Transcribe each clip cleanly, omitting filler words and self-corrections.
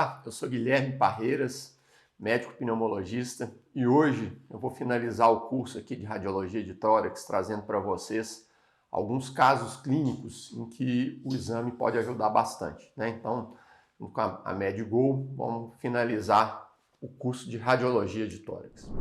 Olá, eu sou Guilherme Parreiras, médico pneumologista, e hoje eu vou finalizar o curso aqui de radiologia de tórax, trazendo para vocês alguns casos clínicos em que o exame pode ajudar bastante, né? Então, com a MedGo, vamos finalizar o curso de radiologia de tórax.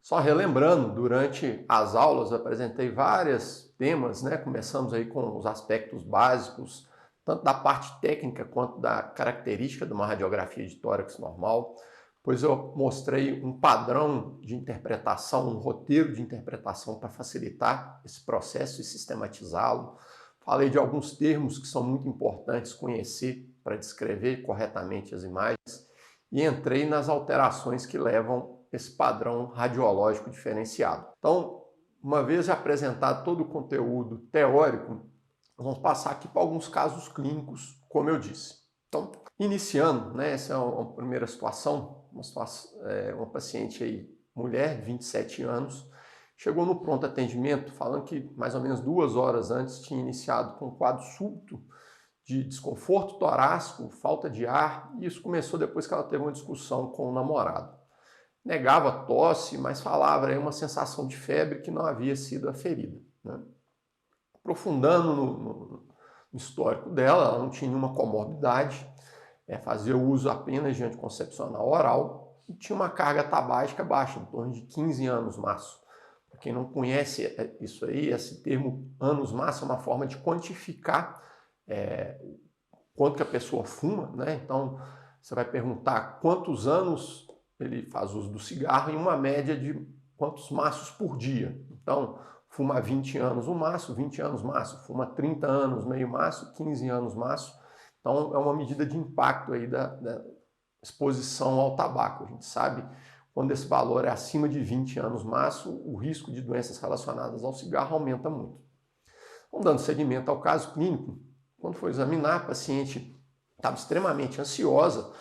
Só relembrando, durante as aulas eu apresentei vários temas, né? Começamos aí com os aspectos básicos, tanto da parte técnica quanto da característica de uma radiografia de tórax normal. Depois eu mostrei um padrão de interpretação, um roteiro de interpretação para facilitar esse processo e sistematizá-lo. Falei de alguns termos que são muito importantes conhecer para descrever corretamente as imagens e entrei nas alterações que levam esse padrão radiológico diferenciado. Então, uma vez apresentado todo o conteúdo teórico, vamos passar aqui para alguns casos clínicos, como eu disse. Então, iniciando, né, essa é uma primeira situação, uma paciente aí, mulher, 27 anos, chegou no pronto atendimento falando que mais ou menos 2 horas antes tinha iniciado com um quadro súbito de desconforto torácico, falta de ar, e isso começou depois que ela teve uma discussão com o namorado. Negava tosse, mas falava aí uma sensação de febre que não havia sido aferida, né? Aprofundando no histórico dela, ela não tinha nenhuma comorbidade, fazia uso apenas de anticoncepcional oral e tinha uma carga tabágica baixa, em torno de 15 anos maço. Para quem não conhece isso aí, esse termo anos maço é uma forma de quantificar quanto que a pessoa fuma, né? Então, você vai perguntar quantos anos ele faz uso do cigarro em uma média de quantos maços por dia. Então, fuma 20 anos um maço, 20 anos maço, fuma 30 anos meio maço, 15 anos maço. Então, é uma medida de impacto aí da exposição ao tabaco. A gente sabe quando esse valor é acima de 20 anos maço, o risco de doenças relacionadas ao cigarro aumenta muito. Então, dando seguimento ao caso clínico, quando foi examinar, a paciente estava extremamente ansiosa,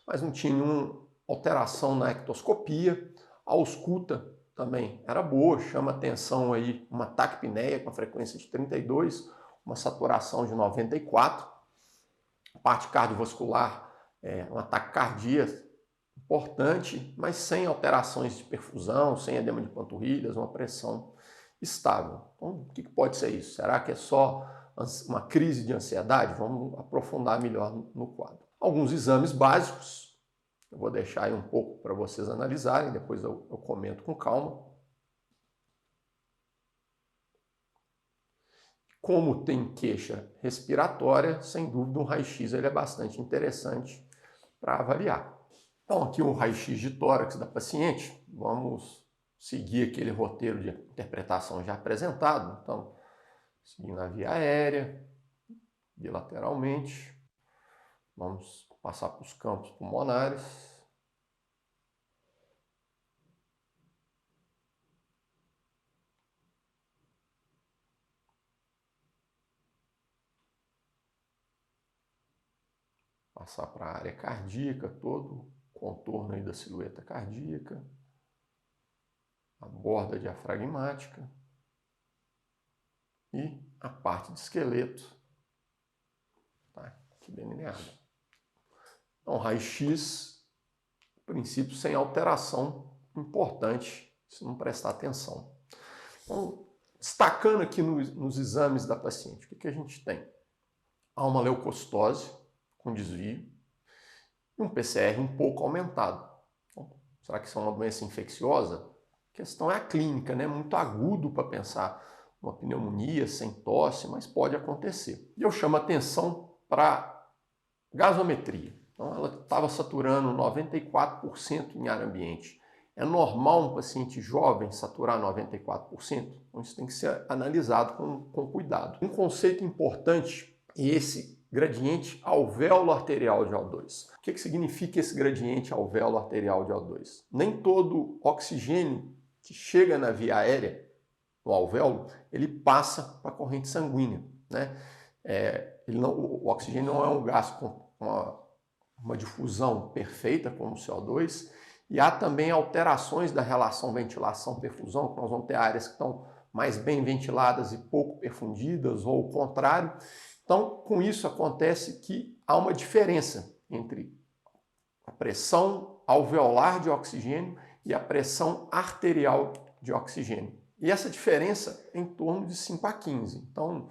mas não tinha nenhuma alteração na ectoscopia. A ausculta também era boa, chama atenção aí uma taquipneia com a frequência de 32, uma saturação de 94. A parte cardiovascular, uma taquicardia importante, mas sem alterações de perfusão, sem edema de panturrilhas, uma pressão estável. Então, o que pode ser isso? Será que é só uma crise de ansiedade? Vamos aprofundar melhor no quadro. Alguns exames básicos, eu vou deixar aí um pouco para vocês analisarem, depois eu comento com calma. Como tem queixa respiratória, sem dúvida um raio-x ele é bastante interessante para avaliar. Então aqui um raio-x de tórax da paciente, vamos seguir aquele roteiro de interpretação já apresentado. Então, seguindo a via aérea, bilateralmente, vamos passar para os campos pulmonares. Passar para a área cardíaca, todo o contorno aí da silhueta cardíaca, a borda diafragmática e a parte de esqueleto, tá aqui delineada. Então, raio-x, princípio sem alteração, importante se não prestar atenção. Então, destacando aqui nos exames da paciente, o que a gente tem? Há uma leucocitose com desvio e um PCR um pouco aumentado. Então, será que isso é uma doença infecciosa? A questão é a clínica, né? Muito agudo para pensar uma pneumonia sem tosse, mas pode acontecer. E eu chamo a atenção para gasometria. Então, ela estava saturando 94% em ar ambiente. É normal um paciente jovem saturar 94%? Então, isso tem que ser analisado com cuidado. Um conceito importante é esse gradiente alvéolo arterial de O2. O que significa esse gradiente alvéolo arterial de O2? Nem todo oxigênio que chega na via aérea, no alvéolo, ele passa para a corrente sanguínea, né? O oxigênio não é um gás com uma difusão perfeita como o CO2, e há também alterações da relação ventilação-perfusão, que nós vamos ter áreas que estão mais bem ventiladas e pouco perfundidas, ou o contrário. Então, com isso acontece que há uma diferença entre a pressão alveolar de oxigênio e a pressão arterial de oxigênio. E essa diferença é em torno de 5 a 15. Então,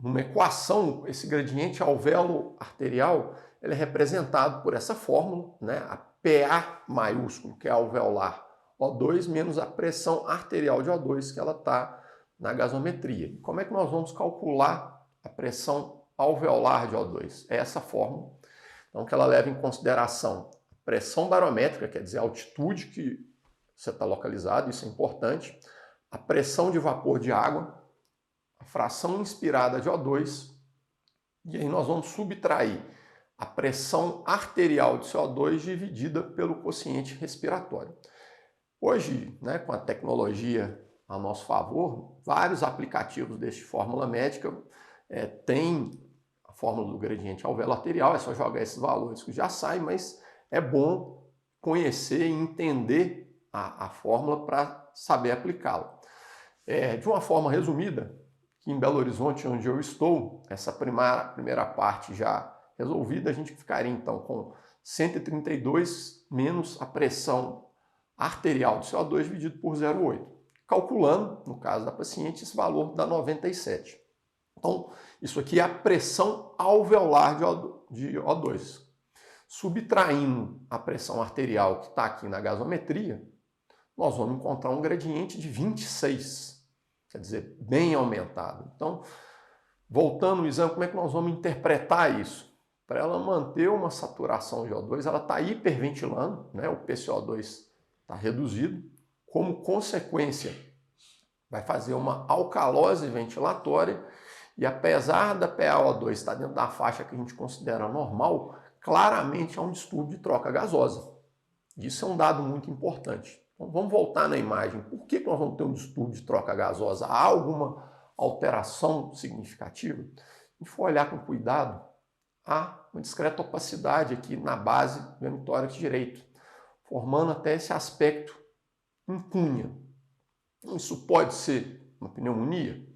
numa equação, esse gradiente alvéolo arterial ele é representado por essa fórmula, né? A PA maiúsculo, que é alveolar O2, menos a pressão arterial de O2, que ela está na gasometria. Como é que nós vamos calcular a pressão alveolar de O2? É essa fórmula. Então, que ela leva em consideração a pressão barométrica, quer dizer, a altitude que você está localizado, isso é importante, a pressão de vapor de água, a fração inspirada de O2, e aí nós vamos subtrair a pressão arterial de CO2 dividida pelo quociente respiratório. Hoje, né, com a tecnologia a nosso favor, vários aplicativos deste fórmula médica têm a fórmula do gradiente alvéolo arterial, é só jogar esses valores que já saem, mas é bom conhecer e entender a fórmula para saber aplicá-la. De uma forma resumida, que em Belo Horizonte, onde eu estou, essa primeira parte já resolvida, a gente ficaria então com 132 menos a pressão arterial do CO2 dividido por 0,8. Calculando, no caso da paciente, esse valor dá 97. Então, isso aqui é a pressão alveolar de O2. Subtraindo a pressão arterial que está aqui na gasometria, nós vamos encontrar um gradiente de 26, quer dizer, bem aumentado. Então, voltando ao exame, como é que nós vamos interpretar isso? Para ela manter uma saturação de O2, ela está hiperventilando, né? O PCO2 está reduzido, como consequência, vai fazer uma alcalose ventilatória e apesar da PaO2 estar dentro da faixa que a gente considera normal, claramente há um distúrbio de troca gasosa. Isso é um dado muito importante. Então, vamos voltar na imagem. Por que nós vamos ter um distúrbio de troca gasosa? Há alguma alteração significativa? Se a gente for olhar com cuidado, há uma discreta opacidade aqui na base do hemitórax direito, formando até esse aspecto em cunha. Isso pode ser uma pneumonia?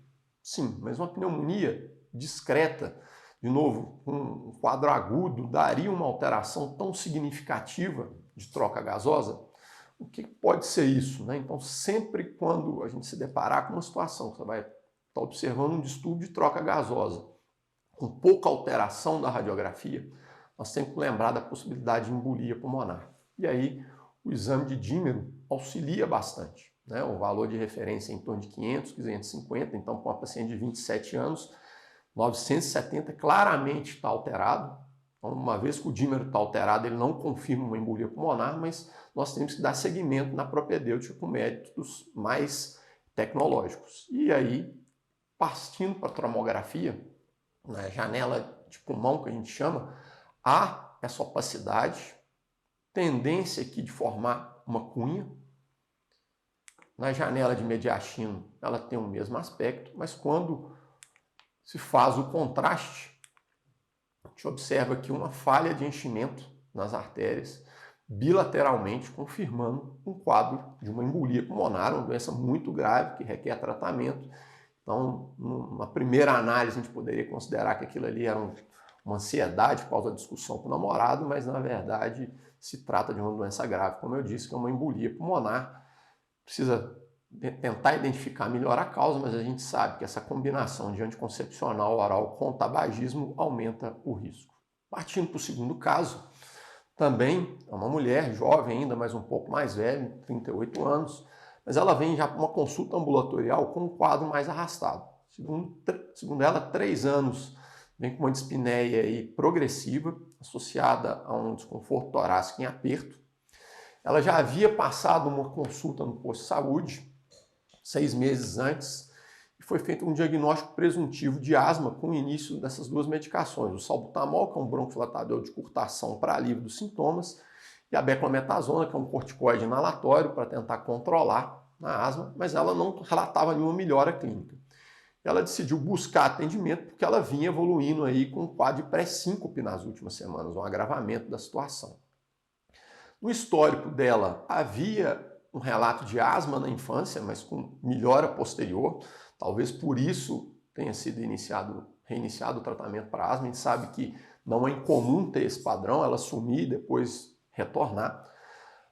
Sim, mas uma pneumonia discreta, de novo, um quadro agudo, daria uma alteração tão significativa de troca gasosa? O que pode ser isso, né? Então, sempre quando a gente se deparar com uma situação que você vai estar observando um distúrbio de troca gasosa, com pouca alteração da radiografia, nós temos que lembrar da possibilidade de embolia pulmonar. E aí, o exame de dímero auxilia bastante, né? O valor de referência é em torno de 500, 550, então, para uma paciente de 27 anos, 970 claramente está alterado. Então, uma vez que o dímero está alterado, ele não confirma uma embolia pulmonar, mas nós temos que dar seguimento na propedêutica com métodos mais tecnológicos. E aí, partindo para a tomografia, na janela de pulmão que a gente chama, há essa opacidade, tendência aqui de formar uma cunha. Na janela de mediastino, ela tem o mesmo aspecto, mas quando se faz o contraste, a gente observa aqui uma falha de enchimento nas artérias, bilateralmente, confirmando um quadro de uma embolia pulmonar, uma doença muito grave que requer tratamento. Então, numa primeira análise, a gente poderia considerar que aquilo ali era uma ansiedade por causa da discussão com o namorado, mas, na verdade, se trata de uma doença grave, como eu disse, que é uma embolia pulmonar. Precisa tentar identificar melhor a causa, mas a gente sabe que essa combinação de anticoncepcional oral com tabagismo aumenta o risco. Partindo para o segundo caso, também é uma mulher jovem ainda, mas um pouco mais velha, 38 anos, mas ela vem já para uma consulta ambulatorial com um quadro mais arrastado. Segundo ela, 3 anos, vem com uma dispneia aí progressiva, associada a um desconforto torácico em aperto. Ela já havia passado uma consulta no posto de saúde, 6 meses antes, e foi feito um diagnóstico presuntivo de asma com o início dessas duas medicações, o salbutamol, que é um broncodilatador de curtação para alívio dos sintomas, e a beclometasona, que é um corticoide inalatório para tentar controlar a asma, mas ela não relatava nenhuma melhora clínica. Ela decidiu buscar atendimento porque ela vinha evoluindo aí com um quadro de pré-síncope nas últimas semanas, um agravamento da situação. No histórico dela havia um relato de asma na infância, mas com melhora posterior, talvez por isso tenha sido reiniciado o tratamento para asma. A gente sabe que Não é incomum ter esse padrão, ela sumir e depois retornar.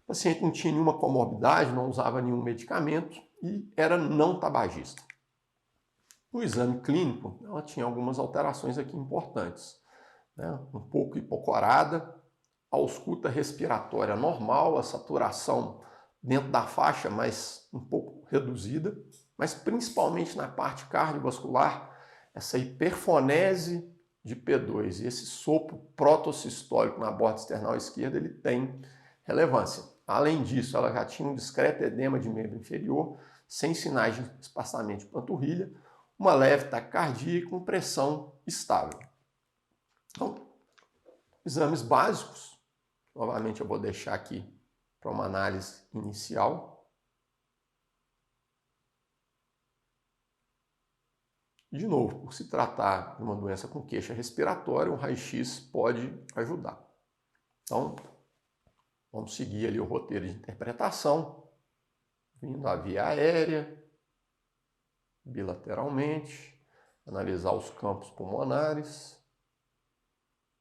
O paciente não tinha nenhuma comorbidade, não usava nenhum medicamento e era não tabagista. No exame clínico, ela tinha algumas alterações aqui importantes, né? Um pouco hipocorada, a ausculta respiratória normal, a saturação dentro da faixa, mas um pouco reduzida, mas principalmente na parte cardiovascular, essa hiperfonese de P2 e esse sopro protossistólico na borda external esquerda, ele tem relevância. Além disso, ela já tinha um discreto edema de membro inferior, sem sinais de espaçamento de panturrilha, uma leve taquicardia com pressão estável. Então, exames básicos, novamente eu vou deixar aqui para uma análise inicial. De novo, por se tratar de uma doença com queixa respiratória, um raio-x pode ajudar. Então, vamos seguir ali o roteiro de interpretação, vindo a via aérea, bilateralmente, analisar os campos pulmonares,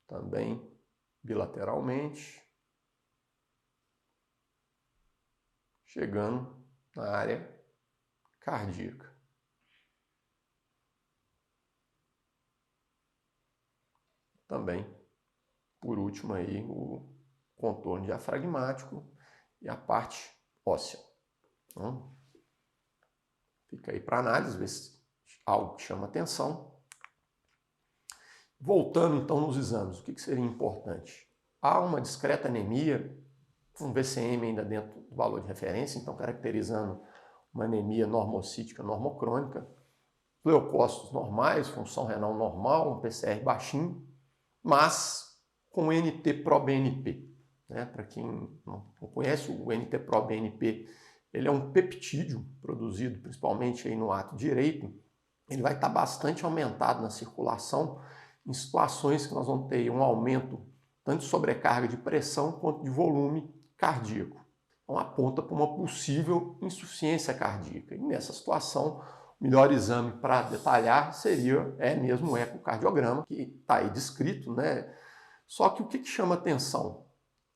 também bilateralmente, chegando na área cardíaca. Também, por último, aí, o contorno diafragmático e a parte óssea. Então, fica aí para análise, ver se algo que chama atenção. Voltando então nos exames, o que seria importante? Há uma discreta anemia, um VCM ainda dentro do valor de referência, então caracterizando uma anemia normocítica normocrônica, leucócitos normais, função renal normal, um PCR baixinho, mas com NT-proBNP. Né? Para quem não conhece, o NT-proBNP, ele é um peptídeo produzido principalmente aí no ato direito. Ele vai estar bastante aumentado na circulação em situações que nós vamos ter um aumento tanto de sobrecarga de pressão quanto de volume cardíaco. Então aponta para uma possível insuficiência cardíaca. E nessa situação, o melhor exame para detalhar seria mesmo o ecocardiograma, que está aí descrito, né? Só que o que chama atenção?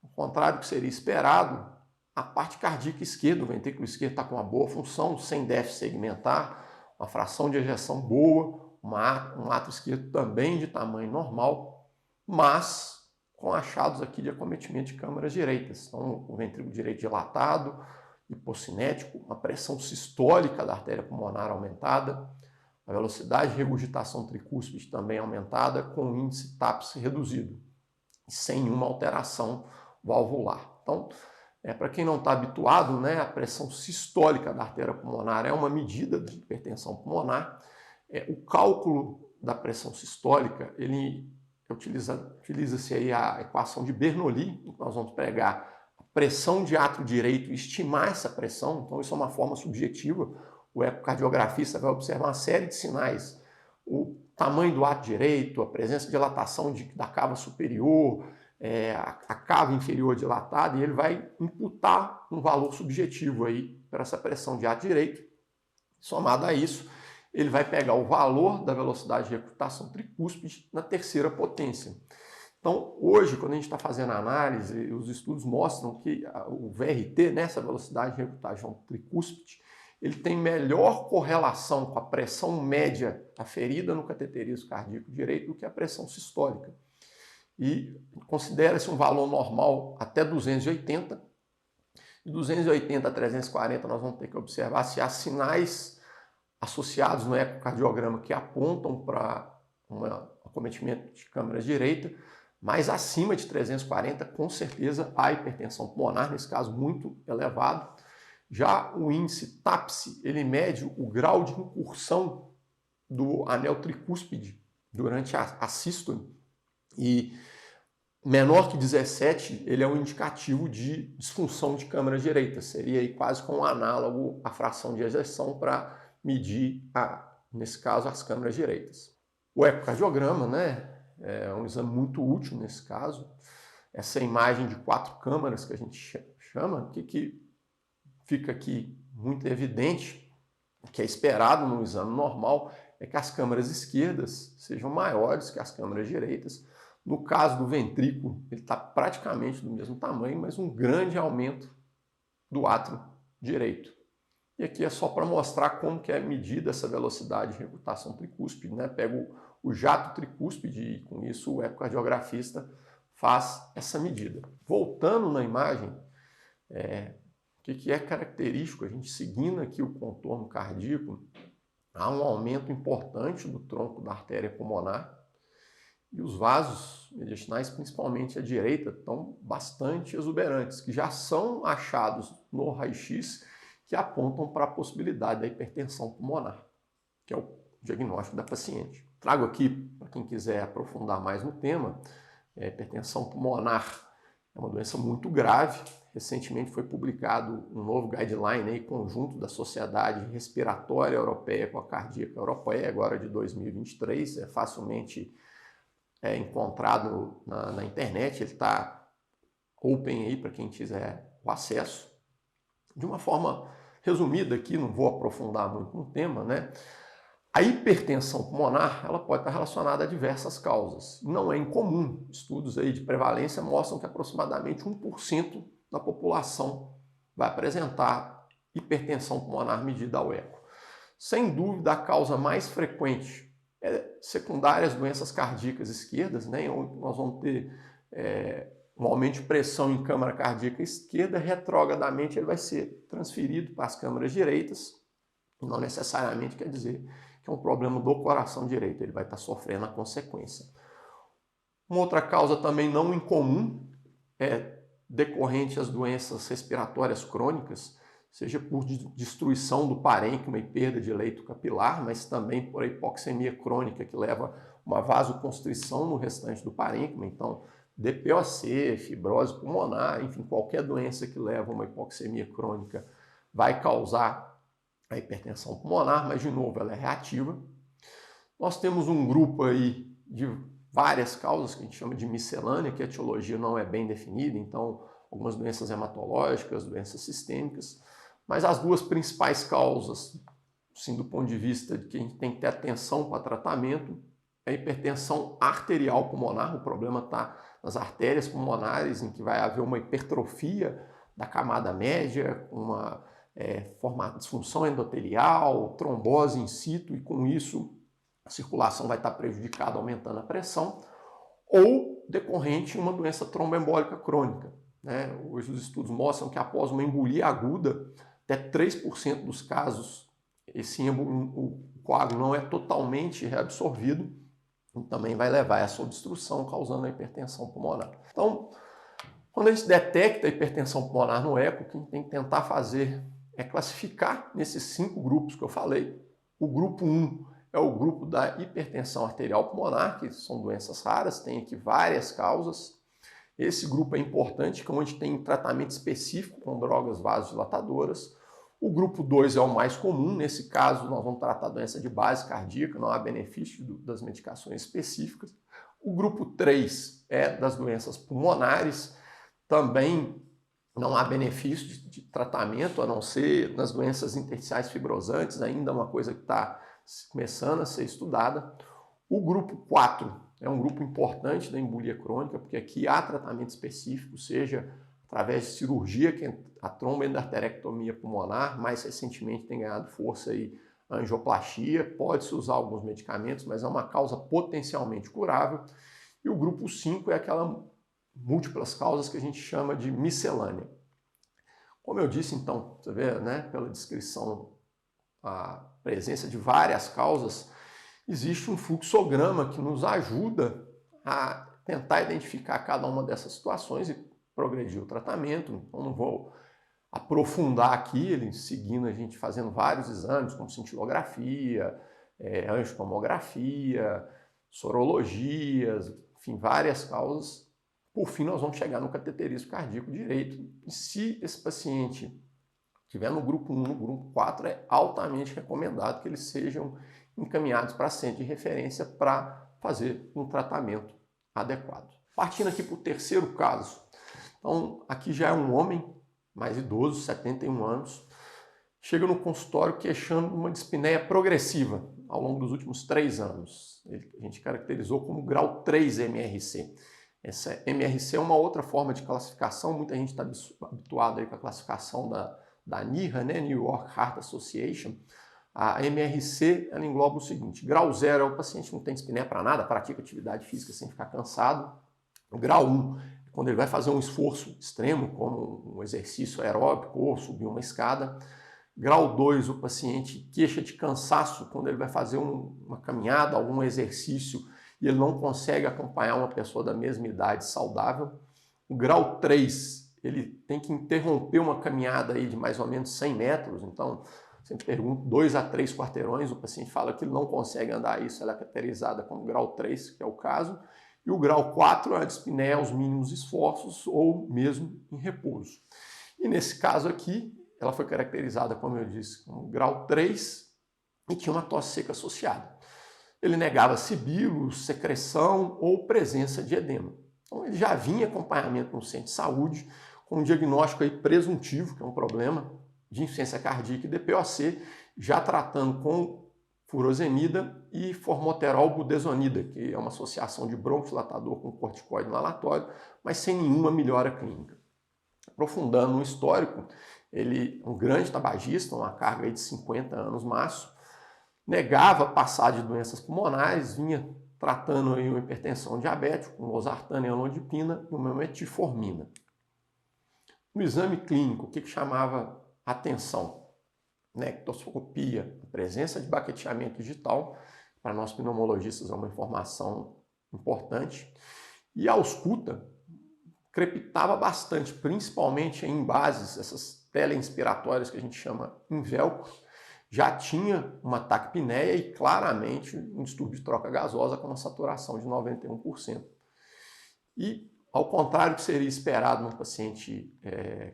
Ao contrário do que seria esperado, a parte cardíaca esquerda, o ventrículo esquerdo está com uma boa função, sem déficit segmentar, uma fração de ejeção boa, um átrio esquerdo também de tamanho normal, mas com achados aqui de acometimento de câmaras direitas. Então, o ventrículo direito dilatado, hipocinético, uma pressão sistólica da artéria pulmonar aumentada, a velocidade de regurgitação tricúspide também aumentada, com o índice TAPS reduzido, sem nenhuma alteração valvular. Então, para quem não está habituado, né, a pressão sistólica da artéria pulmonar é uma medida de hipertensão pulmonar. O cálculo da pressão sistólica, ele utiliza-se aí a equação de Bernoulli, em que nós vamos pegar a pressão de átrio direito e estimar essa pressão. Então isso é uma forma subjetiva. O ecocardiografista vai observar uma série de sinais. O tamanho do átrio direito, a presença de dilatação da cava superior, a cava inferior dilatada, e ele vai imputar um valor subjetivo aí para essa pressão de átrio direito. Somado a isso, ele vai pegar o valor da velocidade de recrutação tricúspide na terceira potência. Então, hoje, quando a gente está fazendo a análise, os estudos mostram que o VRT, nessa velocidade de recrutação tricúspide, ele tem melhor correlação com a pressão média aferida no cateterismo cardíaco direito do que a pressão sistólica. E considera-se um valor normal até 280. De 280 a 340, nós vamos ter que observar se há sinais associados no ecocardiograma que apontam para um acometimento de câmara direita, mas acima de 340, com certeza, há hipertensão pulmonar, nesse caso muito elevado. Já o índice TAPS, ele mede o grau de incursão do anel tricúspide durante a sístole, e menor que 17, ele é um indicativo de disfunção de câmara direita, seria aí quase como um análogo à fração de ejeção para medir, nesse caso, as câmaras direitas. O ecocardiograma, né, é um exame muito útil nesse caso. Essa imagem de 4 câmaras que a gente chama, que fica aqui muito evidente, que é esperado no exame normal, é que as câmaras esquerdas sejam maiores que as câmaras direitas. No caso do ventrículo, ele está praticamente do mesmo tamanho, mas um grande aumento do átrio direito. E aqui é só para mostrar como que é medida essa velocidade de recrutação tricúspide, né? Pego o jato tricúspide e com isso o ecocardiografista faz essa medida. Voltando na imagem, o que é característico, a gente seguindo aqui o contorno cardíaco, há um aumento importante do tronco da artéria pulmonar e os vasos mediastinais, principalmente à direita, estão bastante exuberantes, que já são achados no raio-x que apontam para a possibilidade da hipertensão pulmonar, que é o diagnóstico da paciente. Trago aqui, para quem quiser aprofundar mais no tema, a hipertensão pulmonar é uma doença muito grave. Recentemente foi publicado um novo guideline aí, conjunto da Sociedade Respiratória Europeia com a Cardíaca Europeia, agora de 2023, é facilmente encontrado na internet, ele está open aí para quem quiser o acesso. De uma forma resumida aqui, não vou aprofundar muito no tema, né? A hipertensão pulmonar, ela pode estar relacionada a diversas causas. Não é incomum. Estudos aí de prevalência mostram que aproximadamente 1% da população vai apresentar hipertensão pulmonar medida ao eco. Sem dúvida, a causa mais frequente é secundárias doenças cardíacas esquerdas, né? Onde nós vamos ter um aumento de pressão em câmara cardíaca esquerda, retrogradamente ele vai ser transferido para as câmaras direitas, não necessariamente quer dizer que é um problema do coração direito, ele vai estar sofrendo a consequência. Uma outra causa também não incomum é decorrente às doenças respiratórias crônicas, seja por destruição do parênquima e perda de leito capilar, mas também por hipoxemia crônica, que leva uma vasoconstrição no restante do parênquima. Então, DPOC, fibrose pulmonar, enfim, qualquer doença que leva a uma hipoxemia crônica vai causar a hipertensão pulmonar, mas de novo ela é reativa. Nós temos um grupo aí de várias causas que a gente chama de miscelânea, que a etiologia não é bem definida, então algumas doenças hematológicas, doenças sistêmicas, mas as duas principais causas, sim, do ponto de vista de que a gente tem que ter atenção para tratamento, é a hipertensão arterial pulmonar. O problema está nas artérias pulmonares, em que vai haver uma hipertrofia da camada média, uma disfunção endotelial, trombose in situ, e com isso a circulação vai estar prejudicada, aumentando a pressão, ou decorrente de uma doença tromboembólica crônica, né? Hoje os estudos mostram que após uma embolia aguda, até 3% dos casos, o coágulo não é totalmente reabsorvido, e também vai levar a essa obstrução, causando a hipertensão pulmonar. Então, quando a gente detecta a hipertensão pulmonar no eco, o que a gente tem que tentar fazer é classificar nesses 5 grupos que eu falei. O grupo 1 é o grupo da hipertensão arterial pulmonar, que são doenças raras, tem aqui várias causas. Esse grupo é importante, que é onde tem tratamento específico com drogas vasodilatadoras. O grupo 2 é o mais comum, nesse caso nós vamos tratar a doença de base cardíaca, não há benefício das medicações específicas. O grupo 3 é das doenças pulmonares, também não há benefício de tratamento, a não ser nas doenças intersticiais fibrosantes, ainda é uma coisa que está começando a ser estudada. O grupo 4 é um grupo importante da embolia crônica, porque aqui há tratamento específico, seja através de cirurgia, que é a tromboendarterectomia pulmonar, mais recentemente tem ganhado força aí a angioplastia, pode-se usar alguns medicamentos, mas é uma causa potencialmente curável. E o grupo 5 é aquela múltiplas causas que a gente chama de miscelânea. Como eu disse, então, você vê, né, pela descrição, a presença de várias causas, existe um fluxograma que nos ajuda a tentar identificar cada uma dessas situações e progredir o tratamento. Então, não vou aprofundar aqui, ele seguindo a gente fazendo vários exames, como cintilografia, angiotomografia, sorologias, enfim, várias causas. Por fim, nós vamos chegar no cateterismo cardíaco direito. E se esse paciente estiver no grupo 1, no grupo 4, é altamente recomendado que eles sejam encaminhados para centro de referência para fazer um tratamento adequado. Partindo aqui para o terceiro caso. Então, aqui já é um homem mais idoso, 71 anos, chega no consultório queixando uma dispneia progressiva. ao longo dos últimos 3 anos. A gente caracterizou como grau 3 MRC. Essa MRC é uma outra forma de classificação, muita gente está habituada aí com a classificação da NYHA, né? New York Heart Association. A MRC, ela engloba o seguinte: grau 0 é o paciente que não tem dispneia para nada, pratica atividade física sem ficar cansado. O grau 1 é quando ele vai fazer um esforço extremo, como um exercício aeróbico ou subir uma escada. Grau 2, o paciente queixa de cansaço quando ele vai fazer uma caminhada, algum exercício, e ele não consegue acompanhar uma pessoa da mesma idade saudável. O grau 3, ele tem que interromper uma caminhada aí de mais ou menos 100 metros, então, sempre pergunto, 2 a 3 quarteirões, o paciente fala que ele não consegue andar, isso ela é caracterizada como grau 3, que é o caso. E o grau 4 é a dispneia aos mínimos esforços ou mesmo em repouso. E nesse caso aqui, ela foi caracterizada, como eu disse, como grau 3 e tinha uma tosse seca associada. Ele negava sibilos, secreção ou presença de edema. Então ele já vinha em acompanhamento no centro de saúde com um diagnóstico aí presuntivo, que é um problema de insuficiência cardíaca e DPOC, já tratando com furosemida e formoterol budesonida, que é uma associação de bronquodilatador com corticoide inalatório, mas sem nenhuma melhora clínica. Aprofundando no histórico, ele é um grande tabagista, uma carga aí de 50 anos máximo, negava passar de doenças pulmonares, vinha tratando aí uma hipertensão diabética, com losartana e amlodipina e uma metformina. No exame clínico, o que chamava atenção? Nectoscopia, a presença de baqueteamento digital, para nós pneumologistas é uma informação importante, e a ausculta crepitava bastante, principalmente em bases, essas teleinspiratórias que a gente chama em velcro, já tinha uma taquipneia e claramente um distúrbio de troca gasosa com uma saturação de 91%. E, ao contrário do que seria esperado num paciente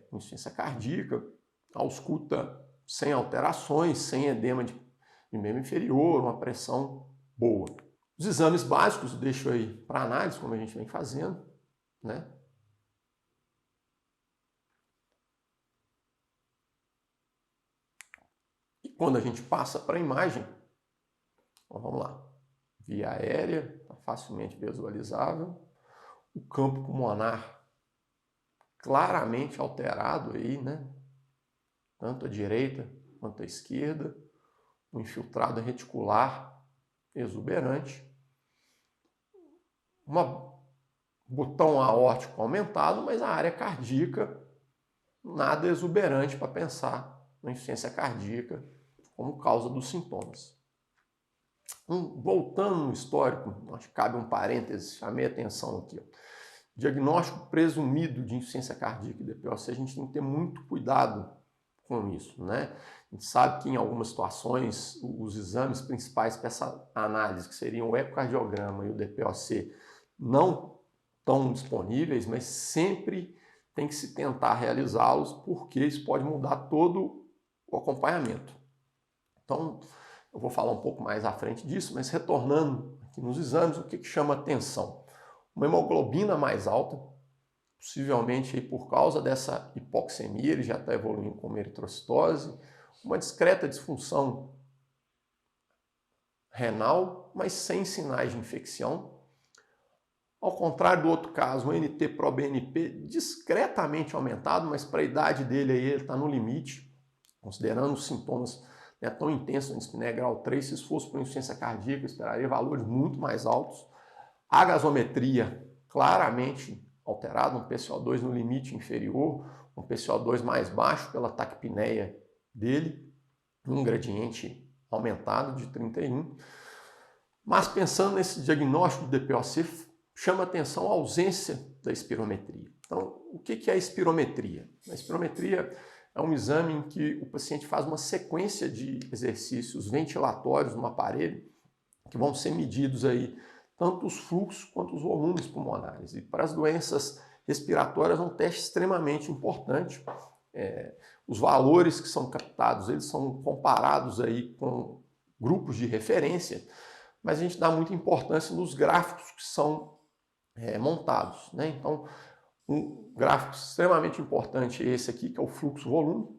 com insuficiência cardíaca, a ausculta sem alterações, sem edema de membro inferior, uma pressão boa. Os exames básicos deixo aí para análise, como a gente vem fazendo, né? Quando a gente passa para a imagem, então vamos lá, via aérea, tá facilmente visualizável, o campo pulmonar claramente alterado aí, né? Tanto à direita quanto à esquerda, o infiltrado reticular exuberante, um botão aórtico aumentado, mas a área cardíaca nada exuberante para pensar na insuficiência cardíaca como causa dos sintomas. Voltando no histórico, acho que cabe um parêntese, chamei a atenção aqui. Diagnóstico presumido de insuficiência cardíaca e DPOC, a gente tem que ter muito cuidado com isso, né? A gente sabe que em algumas situações os exames principais para essa análise, que seriam o ecocardiograma e o DPOC, não estão disponíveis, mas sempre tem que se tentar realizá-los, porque isso pode mudar todo o acompanhamento. Então, eu vou falar um pouco mais à frente disso, mas retornando aqui nos exames, o que chama atenção? Uma hemoglobina mais alta, possivelmente aí por causa dessa hipoxemia, ele já está evoluindo com uma eritrocitose, uma discreta disfunção renal, mas sem sinais de infecção. Ao contrário do outro caso, o NT-proBNP discretamente aumentado, mas para a idade dele aí ele está no limite, considerando os sintomas tão intensos na dispneia grau 3, se isso fosse para insuficiência cardíaca, eu esperaria valores muito mais altos. A gasometria claramente alterada, um PCO2 no limite inferior, um PCO2 mais baixo pela taquipneia dele, um gradiente aumentado de 31. Mas pensando nesse diagnóstico do DPOC, chama atenção a ausência da espirometria. Então, o que é a espirometria? A espirometria é um exame em que o paciente faz uma sequência de exercícios ventilatórios no aparelho que vão ser medidos aí tanto os fluxos quanto os volumes pulmonares. E para as doenças respiratórias é um teste extremamente importante. Os valores que são captados, eles são comparados aí com grupos de referência, mas a gente dá muita importância nos gráficos que são montados, né? Então, um gráfico extremamente importante é esse aqui, que é o fluxo-volume,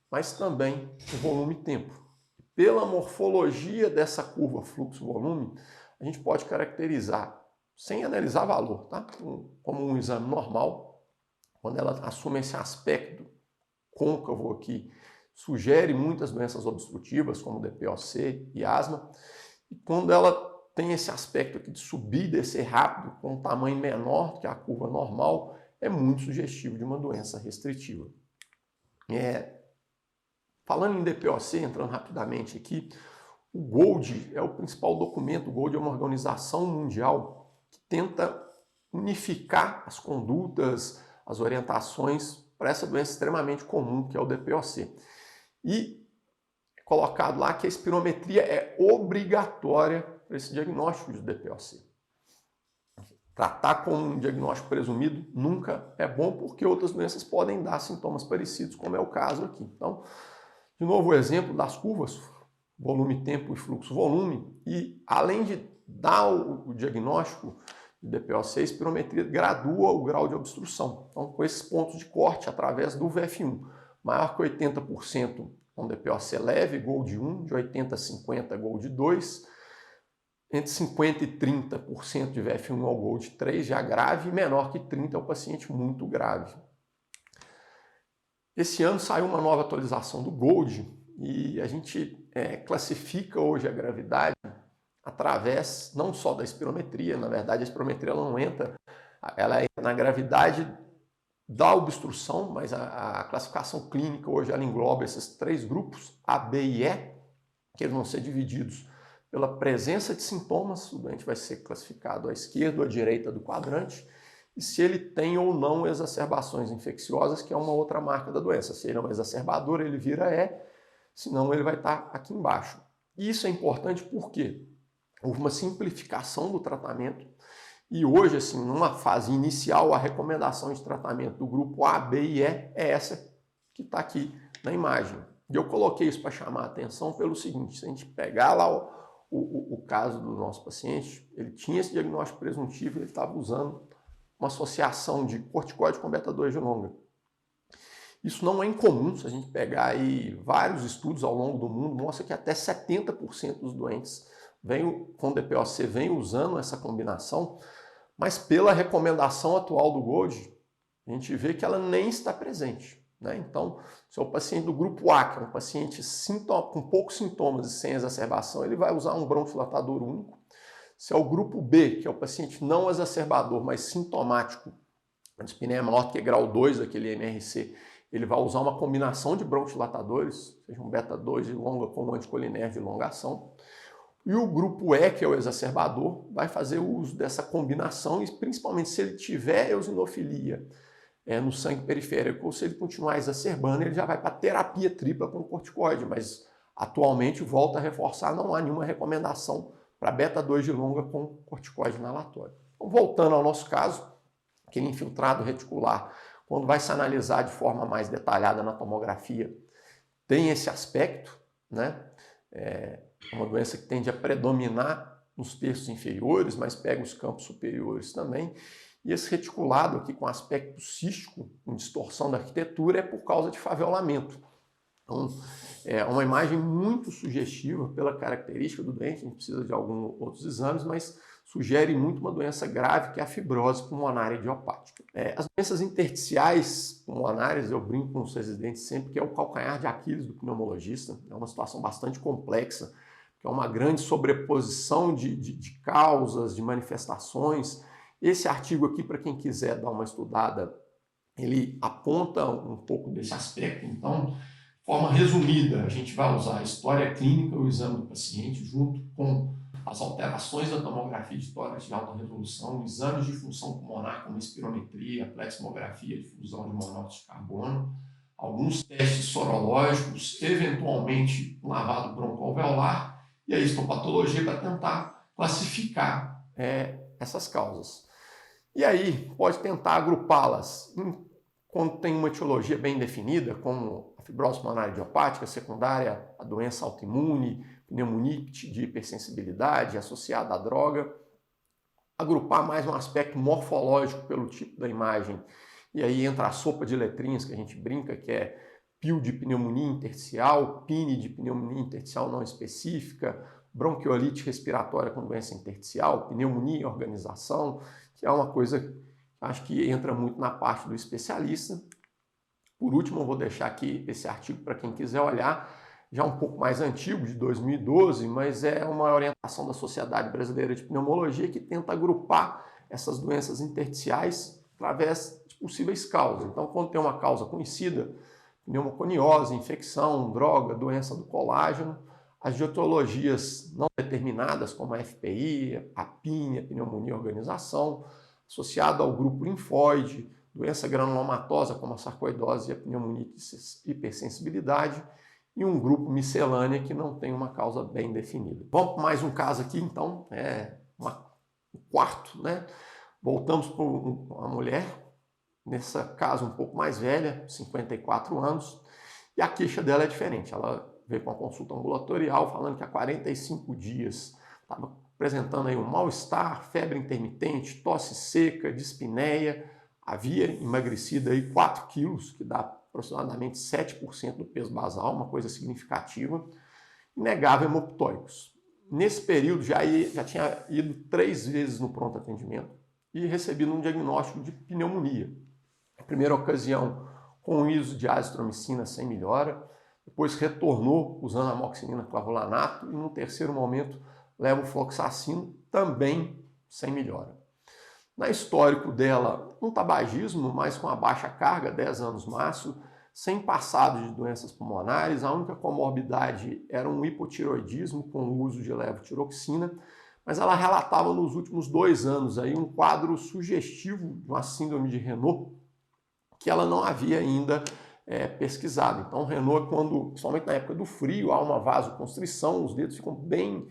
mas também o volume-tempo. pela morfologia dessa curva fluxo-volume, a gente pode caracterizar, sem analisar valor, tá? Como um exame normal, quando ela assume esse aspecto côncavo aqui, sugere muitas doenças obstrutivas, como DPOC e asma, e quando ela tem esse aspecto aqui de subir e descer rápido, com um tamanho menor que a curva normal, é muito sugestivo de uma doença restritiva. Falando em DPOC, entrando rapidamente aqui, o GOLD é o principal documento. O GOLD é uma organização mundial que tenta unificar as condutas, as orientações para essa doença extremamente comum, que é o DPOC. E é colocado lá que a espirometria é obrigatória para esse diagnóstico de DPOC. Tratar como um diagnóstico presumido nunca é bom, porque outras doenças podem dar sintomas parecidos, como é o caso aqui. Então, de novo, o exemplo das curvas, volume, tempo e fluxo, volume, e além de dar o diagnóstico de DPOC, a espirometria gradua o grau de obstrução. Então, com esses pontos de corte através do VF1, maior que 80% com DPOC leve, GOLD 1, de 80 a 50, GOLD 2, entre 50% e 30% de VF1 ao GOLD 3 já grave, e menor que 30% é o paciente muito grave. Esse ano saiu uma nova atualização do GOLD e a gente classifica hoje a gravidade através não só da espirometria. Na verdade, a espirometria ela não entra, ela entra na gravidade da obstrução, mas a classificação clínica hoje ela engloba esses 3 grupos, A, B e E, que eles vão ser divididos pela presença de sintomas. O doente vai ser classificado à esquerda ou à direita do quadrante, e se ele tem ou não exacerbações infecciosas, que é uma outra marca da doença. Se ele é um exacerbador, ele vira E, senão ele vai estar aqui embaixo. E isso é importante porque houve uma simplificação do tratamento, e hoje, assim, numa fase inicial, a recomendação de tratamento do grupo A, B e E é essa que está aqui na imagem. E eu coloquei isso para chamar a atenção pelo seguinte: se a gente pegar lá o caso do nosso paciente, ele tinha esse diagnóstico presuntivo, ele estava usando uma associação de corticoide com beta-2 de longa. Isso não é incomum. Se a gente pegar aí vários estudos ao longo do mundo, mostra que até 70% dos doentes com DPOC vêm usando essa combinação, mas pela recomendação atual do GOLD, a gente vê que ela nem está presente, né? Então, se é o paciente do grupo A, que é um paciente com poucos sintomas e sem exacerbação, ele vai usar um bronquidilatador único. Se é o grupo B, que é o paciente não exacerbador, mas sintomático, a dispneia maior que grau 2 daquele MRC, ele vai usar uma combinação de bronquidilatadores, seja um beta-2 de longa com um anticolinérgico de longa ação. E o grupo E, que é o exacerbador, vai fazer uso dessa combinação, e principalmente se ele tiver eosinofilia no sangue periférico, ou se ele continuar exacerbando, ele já vai para terapia tripla com corticoide, mas atualmente, volta a reforçar, não há nenhuma recomendação para beta-2 de longa com corticoide inalatório. Então, voltando ao nosso caso, aquele infiltrado reticular, quando vai se analisar de forma mais detalhada na tomografia, tem esse aspecto, né? É uma doença que tende a predominar nos terços inferiores, mas pega os campos superiores também. E esse reticulado aqui com aspecto cístico, com distorção da arquitetura, é por causa de favelamento. Então, é uma imagem muito sugestiva pela característica do doente. A gente precisa de alguns outros exames, mas sugere muito uma doença grave, que é a fibrose pulmonar idiopática. As doenças intersticiais pulmonares, eu brinco com os residentes sempre, que é o calcanhar de Aquiles do pneumologista. É uma situação bastante complexa, que é uma grande sobreposição de causas, de manifestações. Esse artigo aqui, para quem quiser dar uma estudada, ele aponta um pouco desse aspecto. Então, de forma resumida, a gente vai usar a história clínica, o exame do paciente, junto com as alterações da tomografia de tórax de alta resolução, exames de função pulmonar como espirometria, pleximografia de fusão de monóxido de carbono, alguns testes sorológicos, eventualmente um lavado broncoalveolar e a histopatologia para tentar classificar essas causas. E aí pode tentar agrupá-las quando tem uma etiologia bem definida, como a fibrose pulmonar idiopática secundária, a doença autoimune, pneumonite de hipersensibilidade associada à droga. Agrupar mais um aspecto morfológico pelo tipo da imagem. E aí entra a sopa de letrinhas que a gente brinca, que é PIL de pneumonia intersticial, PINE de pneumonia intersticial não específica, bronquiolite respiratória com doença intersticial, pneumonia em organização, que é uma coisa que acho que entra muito na parte do especialista. Por último, eu vou deixar aqui esse artigo para quem quiser olhar, já um pouco mais antigo, de 2012, mas é uma orientação da Sociedade Brasileira de Pneumologia que tenta agrupar essas doenças intersticiais através de possíveis causas. Então, quando tem uma causa conhecida, pneumoconiose, infecção, droga, doença do colágeno, as etiologias não determinadas, como a FPI, a PIN, a pneumonia em organização, associada ao grupo linfóide, doença granulomatosa, como a sarcoidose e a pneumonia de hipersensibilidade, e um grupo miscelânea que não tem uma causa bem definida. Vamos para mais um caso aqui, então, o quarto, né? Voltamos para uma mulher, nessa caso um pouco mais velha, 54 anos, e a queixa dela é diferente. Ela veio com uma consulta ambulatorial falando que há 45 dias estava apresentando aí um mal-estar, febre intermitente, tosse seca, dispneia, havia emagrecido aí 4 quilos, que dá aproximadamente 7% do peso basal, uma coisa significativa, e negava hemoptóicos. Nesse período já tinha ido 3 vezes no pronto atendimento e recebido um diagnóstico de pneumonia. Na primeira ocasião com o ISO de azitromicina sem melhora, depois retornou usando amoxicilina clavulanato e no terceiro momento levofloxacino também sem melhora. Na histórico dela, um tabagismo, mas com a baixa carga, 10 anos máximo, sem passado de doenças pulmonares, a única comorbidade era um hipotireoidismo com o uso de levotiroxina, mas ela relatava nos últimos 2 anos aí um quadro sugestivo de uma síndrome de Raynaud, que ela não havia ainda pesquisado. Então, Raynaud, quando, principalmente na época do frio, há uma vasoconstrição, os dedos ficam bem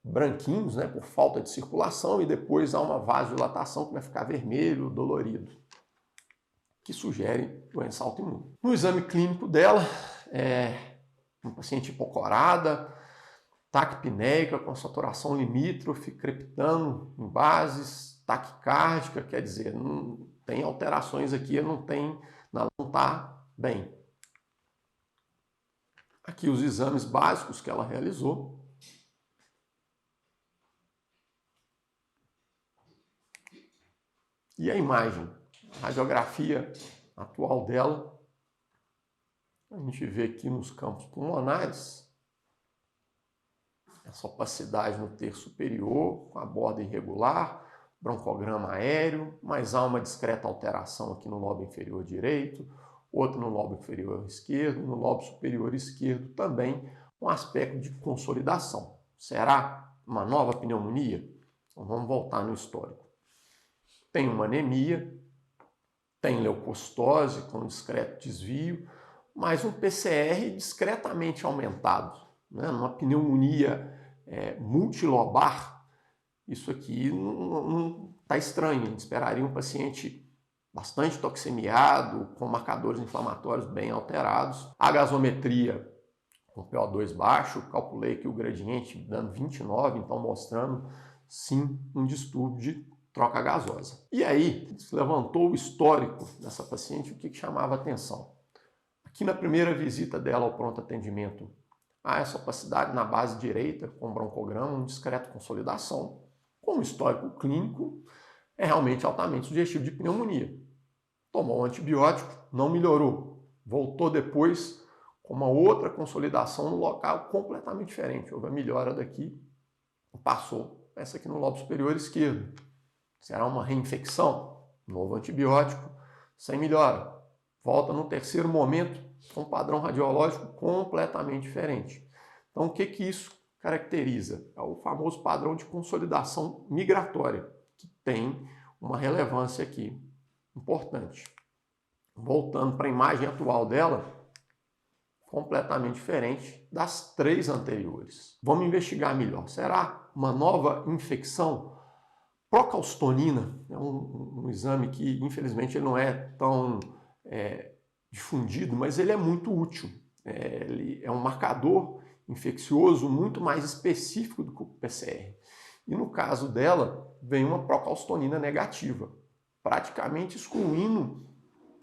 branquinhos, né, por falta de circulação, e depois há uma vasodilatação que vai ficar vermelho, dolorido, que sugere doença autoimune. No exame clínico dela, uma paciente hipocorada, taquipneica com saturação limítrofe, crepitando em bases, taquicárdica, quer dizer, não tem alterações aqui, não está bem. Aqui os exames básicos que ela realizou. E a imagem, a radiografia atual dela, a gente vê aqui nos campos pulmonares, essa opacidade no terço superior, com a borda irregular, broncograma aéreo, mas há uma discreta alteração aqui no lobo inferior direito, outra no lobo inferior esquerdo, no lobo superior esquerdo também, um aspecto de consolidação. Será uma nova pneumonia? Então vamos voltar no histórico. Tem uma anemia, tem leucocitose com discreto desvio, mas um PCR discretamente aumentado, né? Numa pneumonia multilobar, isso aqui não está estranho. A gente esperaria um paciente bastante toxemiado, com marcadores inflamatórios bem alterados. A gasometria com PO2 baixo, calculei aqui o gradiente dando 29, então mostrando sim um distúrbio de troca gasosa. E aí, se levantou o histórico dessa paciente, o que chamava atenção? Aqui na primeira visita dela ao pronto atendimento, há essa opacidade na base direita, com broncograma, um discreto consolidação. Com o histórico clínico, é realmente altamente sugestivo de pneumonia. Tomou um antibiótico, não melhorou. Voltou depois com uma outra consolidação no local completamente diferente. Houve a melhora daqui, passou essa aqui no lobo superior esquerdo. Será uma reinfecção? Novo antibiótico, sem melhora. Volta no terceiro momento com um padrão radiológico completamente diferente. Então, o que isso caracteriza? É o famoso padrão de consolidação migratória, que tem uma relevância aqui importante. Voltando para a imagem atual dela, completamente diferente das 3 anteriores. Vamos investigar melhor. Será uma nova infecção? Procalcitonina é um exame que, infelizmente, ele não é tão difundido, mas ele é muito útil. Ele é um marcador infeccioso muito mais específico do que o PCR. E no caso dela, vem uma procalcitonina negativa, praticamente excluindo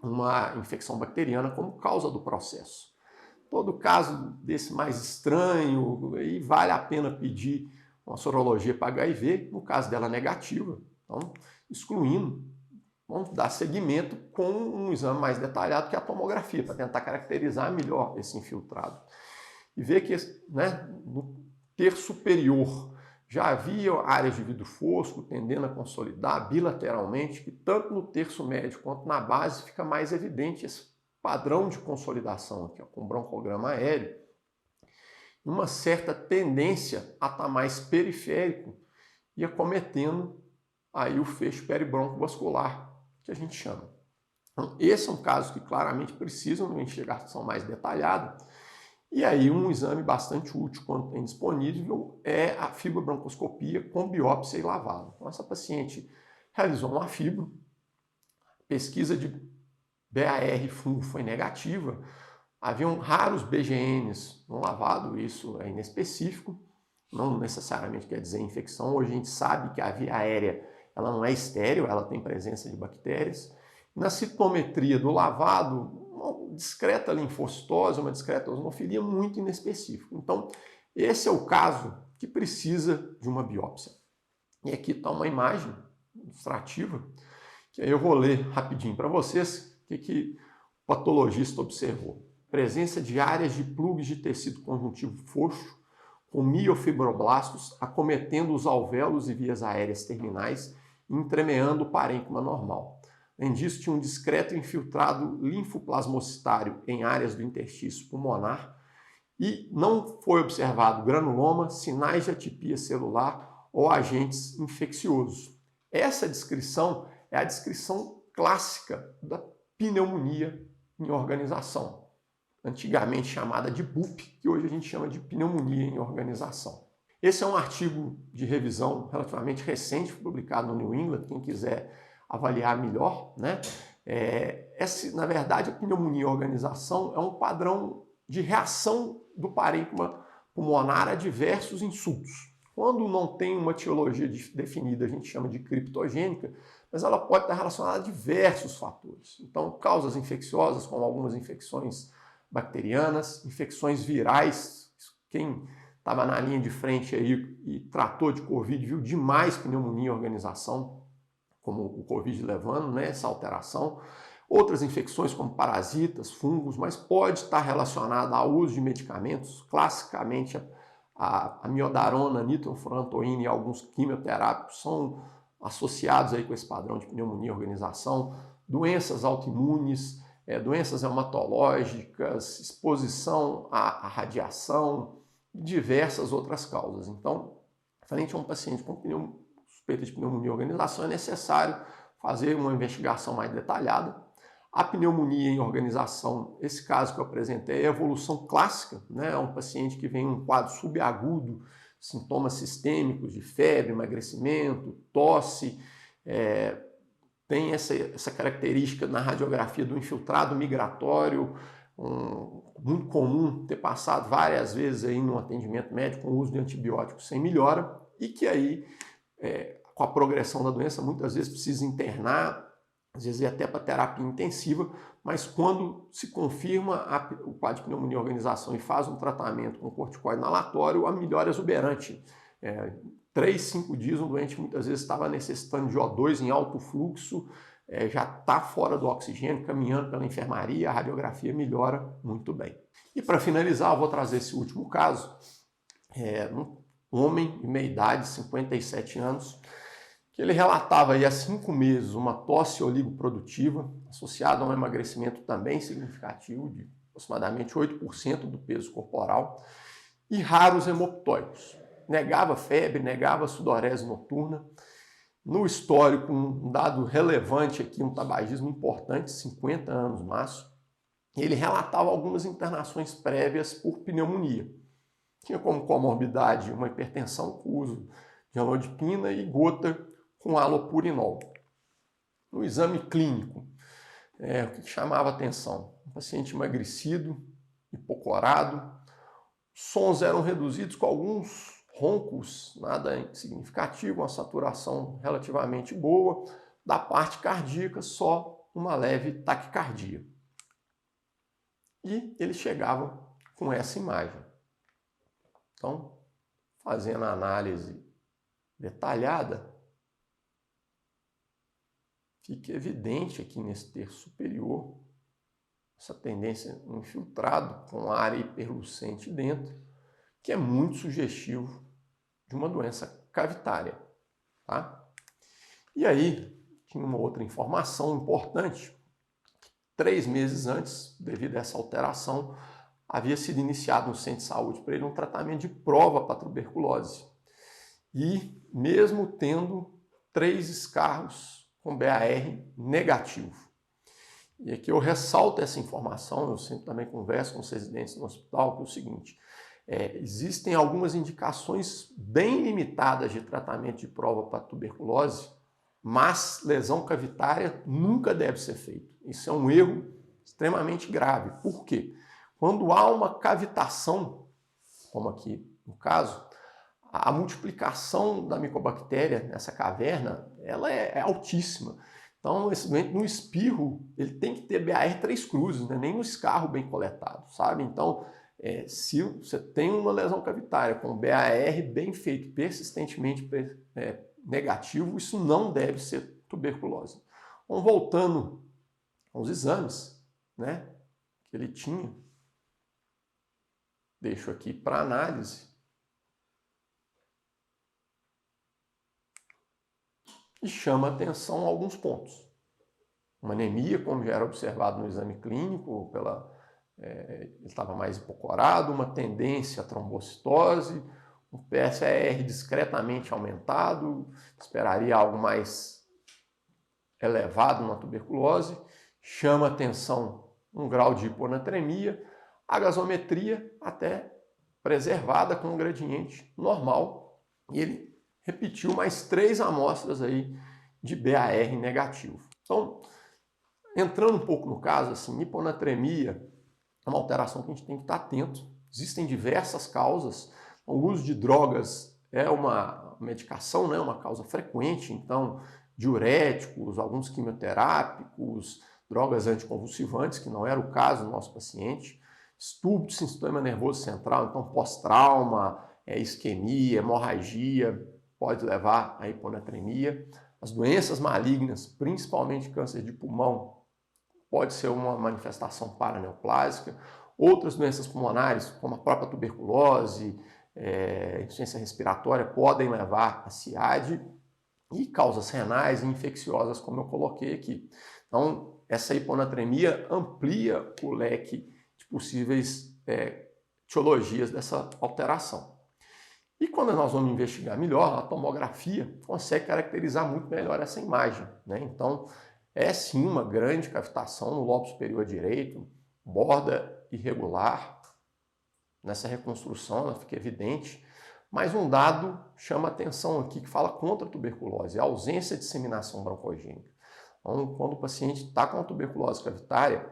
uma infecção bacteriana como causa do processo. Todo caso desse mais estranho, aí vale a pena pedir uma sorologia para HIV, no caso dela negativa. Então, excluindo, vamos dar seguimento com um exame mais detalhado que é a tomografia, para tentar caracterizar melhor esse infiltrado. E ver que, né, no terço superior já havia áreas de vidro fosco tendendo a consolidar bilateralmente, que tanto no terço médio quanto na base fica mais evidente esse padrão de consolidação aqui, ó, com broncograma aéreo, uma certa tendência a estar mais periférico e acometendo aí o fecho peribroncovascular, que a gente chama. Então, esse é um caso que claramente precisa de uma investigação mais detalhada. E aí um exame bastante útil quando tem disponível é a fibrobroncoscopia com biópsia e lavado. Então essa paciente realizou uma fibro, pesquisa de BAR fungo foi negativa, haviam raros BGNs no lavado, isso é inespecífico, não necessariamente quer dizer infecção. Hoje a gente sabe que a via aérea ela não é estéril, ela tem presença de bactérias. Na citometria do lavado, uma discreta linfocitose, uma discreta eosinofilia muito inespecífico. Então, esse é o caso que precisa de uma biópsia. E aqui está uma imagem ilustrativa, que aí eu vou ler rapidinho para vocês o que o patologista observou. Presença de áreas de plugs de tecido conjuntivo frouxo, com miofibroblastos acometendo os alvéolos e vias aéreas terminais e entremeando o parênquima normal. Além disso, tinha um discreto infiltrado linfoplasmocitário em áreas do interstício pulmonar e não foi observado granuloma, sinais de atipia celular ou agentes infecciosos. Essa descrição é a descrição clássica da pneumonia em organização, antigamente chamada de BUP, que hoje a gente chama de pneumonia em organização. Esse é um artigo de revisão relativamente recente, publicado no New England, quem quiser avaliar melhor, né? Na verdade, a pneumonia em organização é um padrão de reação do parênquima pulmonar a diversos insultos. Quando não tem uma etiologia definida, a gente chama de criptogênica, mas ela pode estar relacionada a diversos fatores. Então, causas infecciosas, como algumas infecções bacterianas, infecções virais. Quem estava na linha de frente aí e tratou de Covid viu demais pneumonia em organização, como o Covid levando, né, essa alteração. Outras infecções como parasitas, fungos, mas pode estar relacionada ao uso de medicamentos, classicamente a miodarona, nitrofurantoína e alguns quimioterápicos são associados aí com esse padrão de pneumonia em organização, doenças autoimunes, doenças reumatológicas, exposição à radiação e diversas outras causas. Então, frente a um paciente com suspeita de pneumonia em organização, é necessário fazer uma investigação mais detalhada. A pneumonia em organização, esse caso que eu apresentei, é a evolução clássica, né? É um paciente que vem em um quadro subagudo, sintomas sistêmicos de febre, emagrecimento, tosse, tem essa característica na radiografia do infiltrado migratório, muito comum ter passado várias vezes aí no atendimento médico com o uso de antibióticos sem melhora, e que aí, com a progressão da doença, muitas vezes precisa internar, às vezes é até para terapia intensiva, mas quando se confirma o quadro de pneumonia em organização e faz um tratamento com corticoide inalatório, a melhora é exuberante. 3, 5 dias, um doente muitas vezes estava necessitando de O2 em alto fluxo, já está fora do oxigênio, caminhando pela enfermaria, a radiografia melhora muito bem. E para finalizar, eu vou trazer esse último caso. Um homem de meia idade, 57 anos, que ele relatava aí há 5 meses uma tosse oligoprodutiva associada a um emagrecimento também significativo, de aproximadamente 8% do peso corporal, e raros hemoptóicos. Negava febre, negava sudorese noturna. No histórico, um dado relevante aqui, um tabagismo importante, 50 anos máximo. Ele relatava algumas internações prévias por pneumonia. Tinha como comorbidade uma hipertensão com uso de amlodipina e gota com halopurinol. No exame clínico, o que chamava atenção? Um paciente emagrecido, hipocorado, sons eram reduzidos com alguns roncos, nada significativo, uma saturação relativamente boa, da parte cardíaca só uma leve taquicardia. E ele chegava com essa imagem. Então, fazendo a análise detalhada, fica evidente aqui nesse terço superior essa tendência no infiltrado com área hiperlucente dentro, que é muito sugestivo de uma doença cavitária. Tá? E aí, tinha uma outra informação importante. 3 meses antes, devido a essa alteração, havia sido iniciado no centro de saúde para ele um tratamento de prova para tuberculose. E mesmo tendo 3 escarros com BAR negativo. E aqui eu ressalto essa informação, eu sempre também converso com os residentes no hospital, que é o seguinte, existem algumas indicações bem limitadas de tratamento de prova para tuberculose, mas lesão cavitária nunca deve ser feito. Isso é um erro extremamente grave. Por quê? Quando há uma cavitação, como aqui no caso, a multiplicação da micobactéria nessa caverna, ela é altíssima. Então, esse doente no espirro, ele tem que ter BAR 3 cruzes, né? Nem no escarro bem coletado, sabe? Então, se você tem uma lesão cavitária com BAR bem feito, persistentemente negativo, isso não deve ser tuberculose. Então, voltando aos exames, né, que ele tinha, deixo aqui para análise. E chama atenção a alguns pontos. Uma anemia, como já era observado no exame clínico, ele estava mais hipocorado, uma tendência à trombocitose, um PSAR discretamente aumentado, esperaria algo mais elevado na tuberculose, chama atenção um grau de hiponatremia, a gasometria até preservada com um gradiente normal, e ele repetiu mais 3 amostras aí de BAR negativo. Então, entrando um pouco no caso, assim, hiponatremia é uma alteração que a gente tem que estar atento. Existem diversas causas. O uso de drogas é uma medicação, né, uma causa frequente, então diuréticos, alguns quimioterápicos, drogas anticonvulsivantes, que não era o caso do nosso paciente, distúrbio do sistema nervoso central, então pós-trauma, isquemia, hemorragia, pode levar à hiponatremia. As doenças malignas, principalmente câncer de pulmão, pode ser uma manifestação paraneoplásica. Outras doenças pulmonares, como a própria tuberculose, insuficiência respiratória, podem levar a CIAD e causas renais e infecciosas, como eu coloquei aqui. Então, essa hiponatremia amplia o leque de possíveis etiologias dessa alteração. E quando nós vamos investigar melhor, a tomografia consegue caracterizar muito melhor essa imagem, né? Então, é sim uma grande cavitação no lobo superior direito, borda irregular. Nessa reconstrução ela fica evidente, mas um dado chama atenção aqui que fala contra a tuberculose, a ausência de disseminação broncogênica. Então, quando o paciente está com a tuberculose cavitária,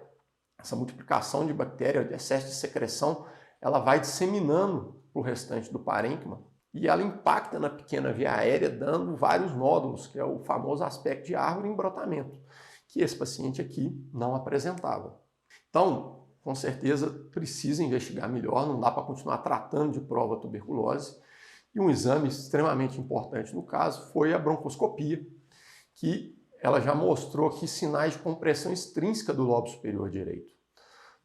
essa multiplicação de bactéria, de excesso de secreção, ela vai disseminando para o restante do parênquima e ela impacta na pequena via aérea, dando vários nódulos, que é o famoso aspecto de árvore em brotamento, que esse paciente aqui não apresentava. Então, com certeza, precisa investigar melhor, não dá para continuar tratando de prova tuberculose. E um exame extremamente importante no caso foi a broncoscopia, que ela já mostrou aqui sinais de compressão extrínseca do lobo superior direito.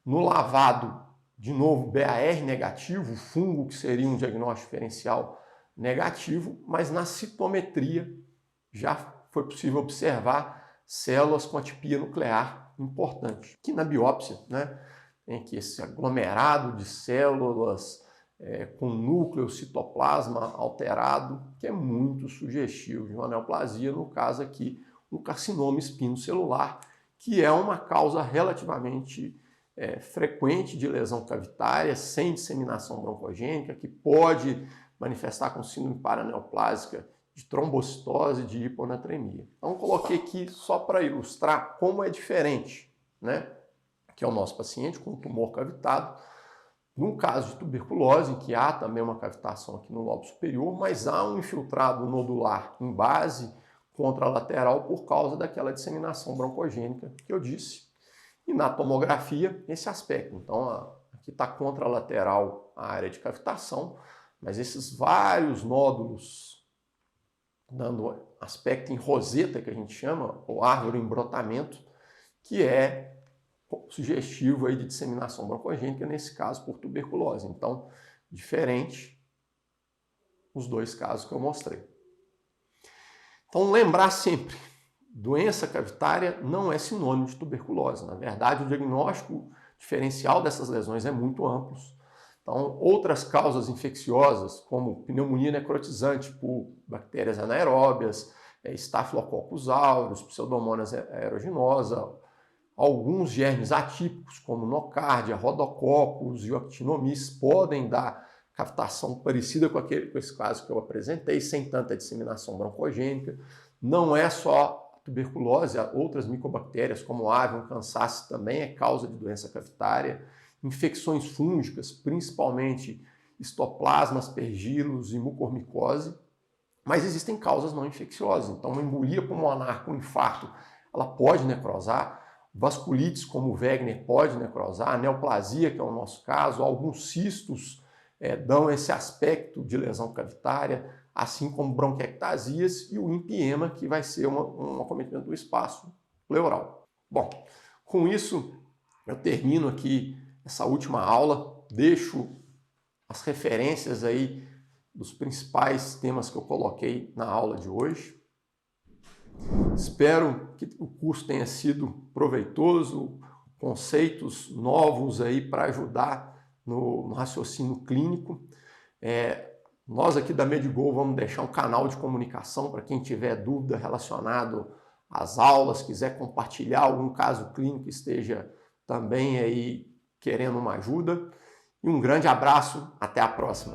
No lavado, de novo, BAR negativo, fungo, que seria um diagnóstico diferencial negativo, mas na citometria já foi possível observar células com atipia nuclear importante. Que na biópsia, né, tem aqui esse aglomerado de células com núcleo citoplasma alterado, que é muito sugestivo de uma neoplasia, no caso aqui, um carcinoma espinocelular, que é uma causa relativamente frequente de lesão cavitária, sem disseminação broncogênica, que pode manifestar com síndrome paraneoplásica de trombocitose e de hiponatremia. Então, coloquei aqui só para ilustrar como é diferente, né? Que é o nosso paciente com tumor cavitado. No caso de tuberculose, em que há também uma cavitação aqui no lobo superior, mas há um infiltrado nodular em base contralateral por causa daquela disseminação broncogênica que eu disse. E na tomografia, esse aspecto. Então, aqui está contralateral a área de cavitação, mas esses vários nódulos dando aspecto em roseta, que a gente chama, ou árvore em brotamento, que é sugestivo aí de disseminação broncogênica, nesse caso por tuberculose. Então, diferente os dois casos que eu mostrei. Então, lembrar sempre, doença cavitária não é sinônimo de tuberculose. Na verdade, o diagnóstico diferencial dessas lesões é muito amplo. Então, outras causas infecciosas, como pneumonia necrotizante por bactérias anaeróbias, Staphylococcus aureus, Pseudomonas aeruginosa, alguns germes atípicos, como nocardia, rodococcus e actinomyces, podem dar cavitação parecida com esse caso que eu apresentei, sem tanta disseminação broncogênica. Não é só a tuberculose, há outras micobactérias, como Avium cansace, também é causa de doença cavitária. Infecções fúngicas, principalmente histoplasma, aspergillus e mucormicose, mas existem causas não infecciosas. Então, uma embolia pulmonar com infarto, ela pode necrosar. Vasculites, como o Wegener, pode necrosar. A neoplasia, que é o nosso caso, alguns cistos dão esse aspecto de lesão cavitária, assim como bronquiectasias e o empiema, que vai ser um acometimento do espaço pleural. Bom, com isso, eu termino aqui essa última aula, deixo as referências aí dos principais temas que eu coloquei na aula de hoje. Espero que o curso tenha sido proveitoso, conceitos novos aí para ajudar no raciocínio clínico. Nós aqui da Medigol vamos deixar um canal de comunicação para quem tiver dúvida relacionado às aulas, quiser compartilhar algum caso clínico que esteja também aí querendo uma ajuda. E um grande abraço, até a próxima!